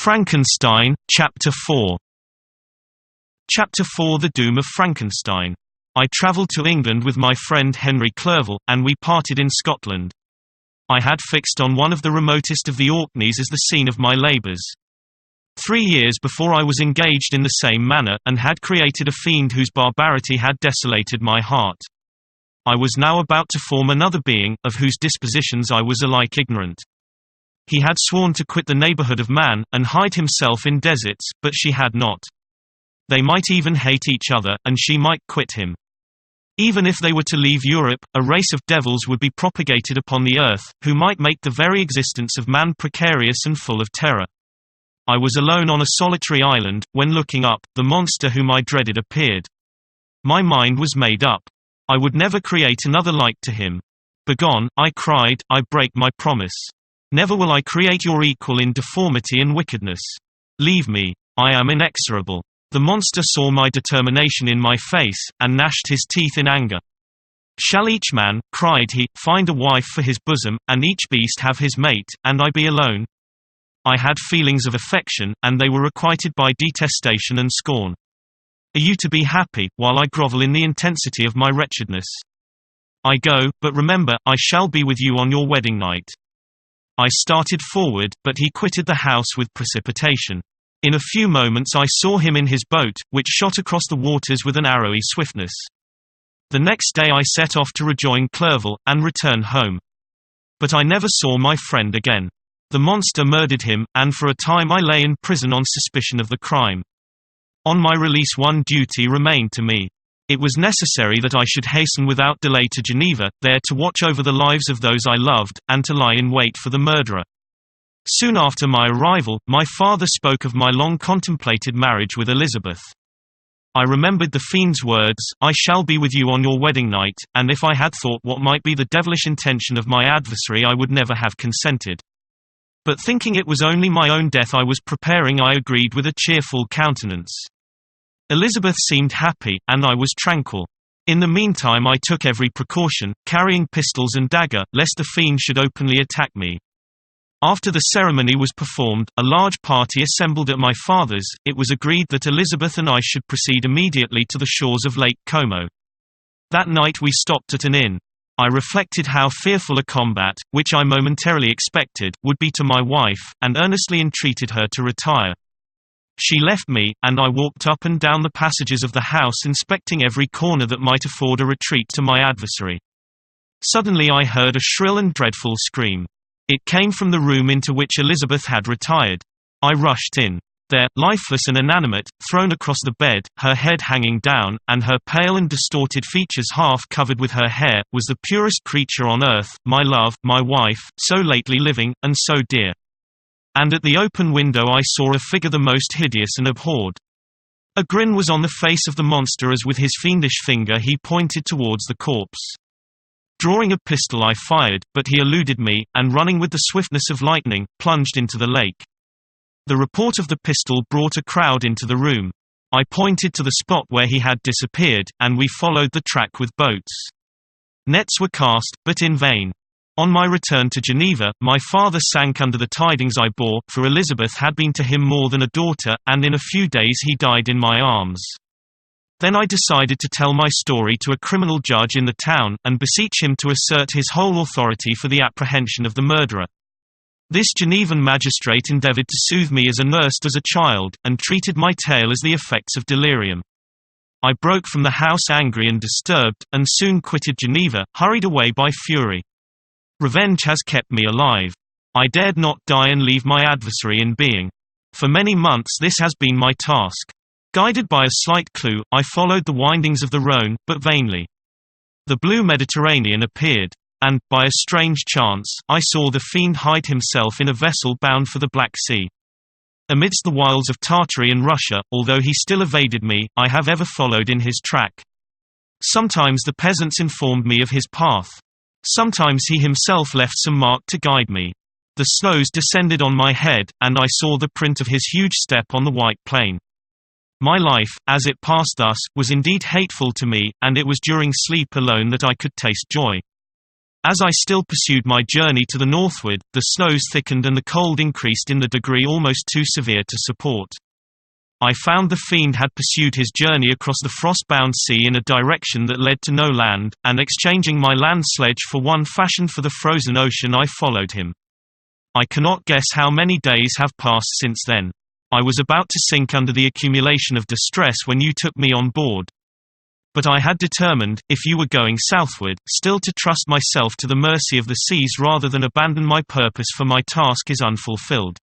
Frankenstein, Chapter 4. Chapter 4: The Doom of Frankenstein. I travelled to England with my friend Henry Clerval, and we parted in Scotland. I had fixed on one of the remotest of the Orkneys as the scene of my labours. 3 years before I was engaged in the same manner, and had created a fiend whose barbarity had desolated my heart. I was now about to form another being, of whose dispositions I was alike ignorant. He had sworn to quit the neighbourhood of man, and hide himself in deserts, but she had not. They might even hate each other, and she might quit him. Even if they were to leave Europe, a race of devils would be propagated upon the earth, who might make the very existence of man precarious and full of terror. I was alone on a solitary island, when looking up, the monster whom I dreaded appeared. My mind was made up. I would never create another like to him. "Begone," I cried, "I break my promise. Never will I create your equal in deformity and wickedness. Leave me. I am inexorable." The monster saw my determination in my face, and gnashed his teeth in anger. "Shall each man," cried he, "find a wife for his bosom, and each beast have his mate, and I be alone?" I had feelings of affection, and they were requited by detestation and scorn. Are you to be happy, while I grovel in the intensity of my wretchedness? I go, but remember, I shall be with you on your wedding night. I started forward, but he quitted the house with precipitation. In a few moments I saw him in his boat, which shot across the waters with an arrowy swiftness. The next day I set off to rejoin Clerval, and return home. But I never saw my friend again. The monster murdered him, and for a time I lay in prison on suspicion of the crime. On my release one duty remained to me. It was necessary that I should hasten without delay to Geneva, there to watch over the lives of those I loved, and to lie in wait for the murderer. Soon after my arrival, my father spoke of my long-contemplated marriage with Elizabeth. I remembered the fiend's words, "I shall be with you on your wedding night," and if I had thought what might be the devilish intention of my adversary I would never have consented. But thinking it was only my own death I was preparing, I agreed with a cheerful countenance. Elizabeth seemed happy, and I was tranquil. In the meantime I took every precaution, carrying pistols and dagger, lest the fiend should openly attack me. After the ceremony was performed, a large party assembled at my father's. It was agreed that Elizabeth and I should proceed immediately to the shores of Lake Como. That night we stopped at an inn. I reflected how fearful a combat, which I momentarily expected, would be to my wife, and earnestly entreated her to retire. She left me, and I walked up and down the passages of the house inspecting every corner that might afford a retreat to my adversary. Suddenly I heard a shrill and dreadful scream. It came from the room into which Elizabeth had retired. I rushed in. There, lifeless and inanimate, thrown across the bed, her head hanging down, and her pale and distorted features half covered with her hair, was the purest creature on earth, my love, my wife, so lately living, and so dear. And at the open window I saw a figure the most hideous and abhorred. A grin was on the face of the monster as with his fiendish finger he pointed towards the corpse. Drawing a pistol I fired, but he eluded me, and running with the swiftness of lightning, plunged into the lake. The report of the pistol brought a crowd into the room. I pointed to the spot where he had disappeared, and we followed the track with boats. Nets were cast, but in vain. On my return to Geneva, my father sank under the tidings I bore, for Elizabeth had been to him more than a daughter, and in a few days he died in my arms. Then I decided to tell my story to a criminal judge in the town, and beseech him to assert his whole authority for the apprehension of the murderer. This Genevan magistrate endeavoured to soothe me as a nurse does a child, and treated my tale as the effects of delirium. I broke from the house angry and disturbed, and soon quitted Geneva, hurried away by fury. Revenge has kept me alive. I dared not die and leave my adversary in being. For many months this has been my task. Guided by a slight clue, I followed the windings of the Rhône, but vainly. The blue Mediterranean appeared, and, by a strange chance, I saw the fiend hide himself in a vessel bound for the Black Sea. Amidst the wilds of Tartary and Russia, although he still evaded me, I have ever followed in his track. Sometimes the peasants informed me of his path. Sometimes he himself left some mark to guide me. The snows descended on my head, and I saw the print of his huge step on the white plain. My life, as it passed thus, was indeed hateful to me, and it was during sleep alone that I could taste joy. As I still pursued my journey to the northward, the snows thickened and the cold increased in the degree almost too severe to support. I found the fiend had pursued his journey across the frost-bound sea in a direction that led to no land, and exchanging my land sledge for one fashioned for the frozen ocean, I followed him. I cannot guess how many days have passed since then. I was about to sink under the accumulation of distress when you took me on board. But I had determined, if you were going southward, still to trust myself to the mercy of the seas rather than abandon my purpose, for my task is unfulfilled.